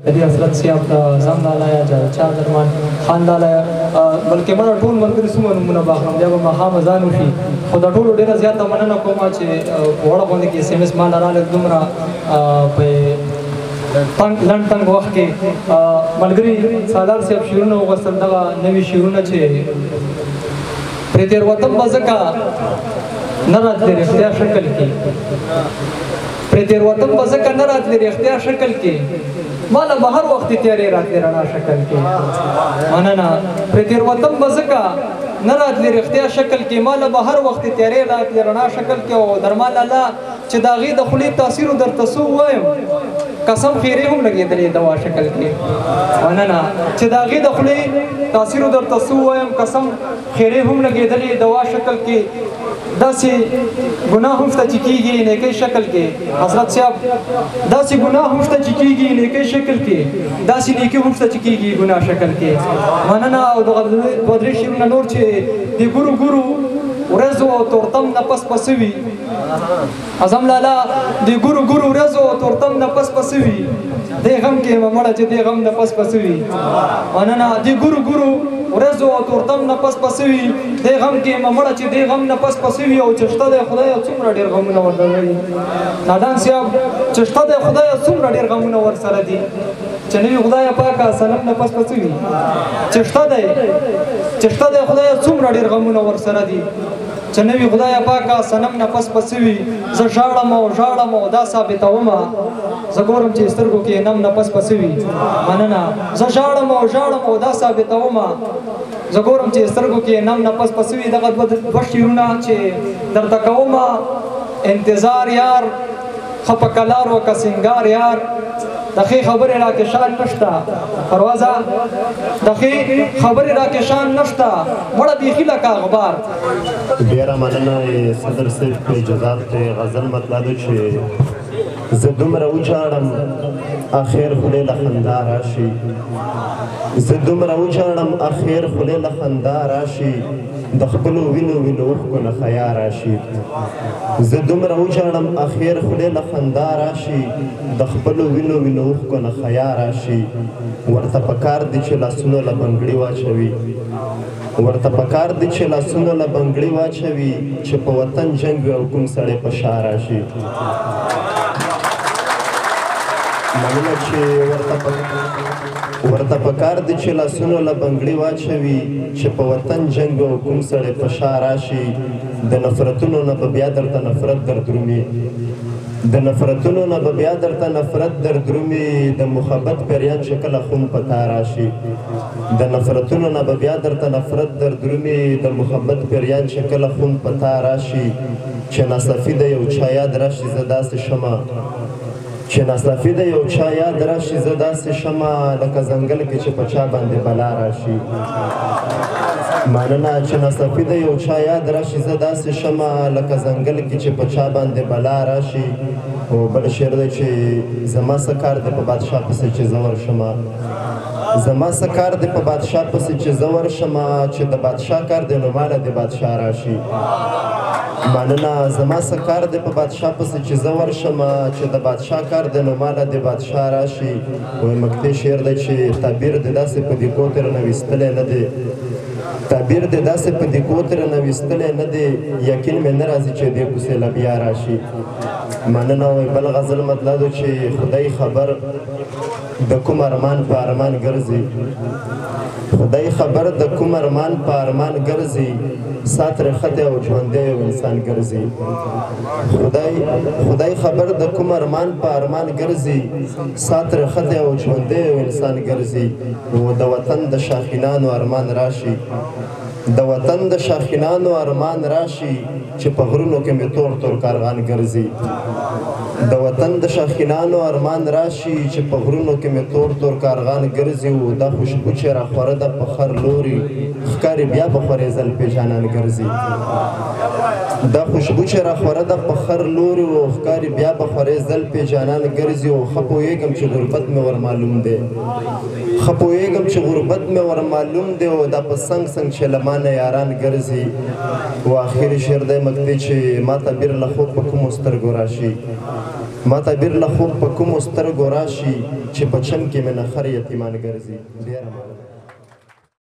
دې حضرت صاحب د زم لاله یا چا درمان خان لاله بلکې ما ټول ملګري څومره نومونه باخلم بیا به ماښام ځان وشي خو د ټولو ډېره زیاته مننه کوم چې په وړه غونډه کې SMS ما راغلی دومره په لنډ تنګ وخت کې ملګري سالار صاحب شعرونه وغوښتل دغه نوي شعرونه چې پرې تېروتم به ځکه نه راتلې رښتیا شکل کې پرې تېروتم به ځکه نه راتلې رښتیا شکل کې مالا به هر وخت تیارې راتلې رڼا شکل کې مننه پرې تېروتم به ځکه نه راتلې رښتیا شکل کې مالا به هر وخت تیارې راتلې رڼا شکل کې او درمان الله چې د هغې د خولې تاثیر درته څه ووایم قسم خیرې هم لګېدلې دوا شکل کې مننه چې د هغې د خولې تاثیر درته څه ووایم قسم خیرې هم لګېدلې دوا شکل کې داسې ګناه هم شته چې کېږي نیکۍ شکل کې حضرت صاحب داسې ګناه هم شته چې کېږي نیکۍ شکل کې داسې نیکي هم شته چې کېږي ګناه شکل کې مننه او دغه دوه درې شعرونه نور چې د ګورو ګورو ورځو او تورتم نه پس پس وي اعظم لالا د ګورو ګورو ورځو او تورتم نه پس پس وي دې غم کې مړه چې دې غم نه پس پس وي مننه د ګورو ګورو ورځو او تورتم نه پس پس وي دې غم کې مړه چې دې غم نه پس پس وي او چې شته د خدای څومره ډېر غمونه ورلوي نادان صاحب چې شته د خدای څومره ډېر غمونه ورسره دي چې نوي خدای پاکه سلام نه پس پس وي چې شته د خدای څومره ډېر غمونه ورسره دي چې نوي خدای پاکه سنم نه پس پس وي زه ژاړم او دا ثابتومه زه ګورم چې سترګو کې نم نه پس پس وي مننه زه ژاړم او دا ثابتومه زه ګورم چې سترګو کې نم نه پس پس وي دغه دوه شعرونه چې درته کومه انتظار یار ښه په کلار وکه سینګار یار د ښې خبرې راکې شان نشته پروازه د ښې خبرې راکې شان نشته مړه بیخي لکه اخبار ډېره مننه صدر صاحب په اجازات غزل مطلب چې زه دومره وچاړم اخر خولې له خندا راشي زه دومره وچاړم اخر خولې له خندا راشي د خپلو وینو اوښکو نه خیا راشي زه دومره وچاړم اخر خولې له خندا راشي د خپلو وینو اوښکو نه خیا راشي ورته پکار دي چې لاسونو له بنګړي واچوي ورته پکار دي چې لاسونو له بنګړي واچوي چې په وطن جنګ وي او کوم سړی په شا راشي مننه چې ورته پکار دي چې لاسونو له بنګړي واچوي چې په وطن جنګ او کوم سړی په شا راشي د نفرتونو نه به بیا درته نفرت دردرومي د نفرتونو نه به بیا درته نفرت دردرومي د محبت پریان چې کله خون په تا راشي د نفرتونو نه به بیا درته نفرت دردرومي د محبت پریان چې کله خون په تا راشي چې ناصافي د یو چا یاد راشي زه داسې شمه چې ناصافي د یو چا یاد راشي زه داسې شمه لکه ځنګل کې چې په چا باندې بلا راشي مننه چې ناصافي د یو چا یاد راشي زه داسې شمه لکه ځنګل کې چې په چا باندې بلا راشي او بل شعر دی چې زما څه کار دی په بادشاه پسې چې زه ورشمه زما څه کار دی په بادشاه پسې چې زه ورشمه چې د بادشاه کار دی نو ماله د بادشاه راشي مننه زما څه کار دی په بادشاه پسې چې زه ورشمه چې د بادشاه کار دی نو ماله د بادشاه راشي وایي مکتې شعر دی چې تعبیر دی داسې په دیګو ترې نویستلی نه دی تعبیر دی داسې په دیګو ترې نویستلی نه دی یقین مې نه راځي چې دې کوڅې له بیا راشي مننه وایي بل غزل مطلب چې خدای خبر د کوم ارمان په ارمان ګرځي خدای خبر د کوم ارمان په ارمان ګرځي سات رخته او ژوندی یو انسان ګرځي خدای خبر د کوم ارمان په ارمان ګرځي سات رخته او ژوندی یو انسان ګرځي او د وطن د شاخینانو ارمان راشي د وطن د شاخینانو ارمان راشي چې په غرونو کې مې تور تور کارغان ګرځي د وطن د شاخینانو ارمان راشي چې په غرونو کې مې تور تور کارغان ګرځي او دا خوشبو چې راخوره ده په خر لوري ښکاري بیا به خورې زل پېژانان ګرځي دا خوشبو چې راخوره ده په خر لوري او ښکاري بیا به خورې زل پېژانان ګرځي او ښه پوهېږم چې غربت مې ور معلوم دی ښه پوهېږم چې غربت مې ور معلوم دی او دا په څنګ څنګ چې له ما نه یاران ګرځي او آخري شعر دی مکتې چې ما ته بیر له خوب په کومو سترګو راشي ما تعبیر له خوب په کومو سترګو راشي چې په چم کې مې نخر یتیمان ګرځي ډېره مننه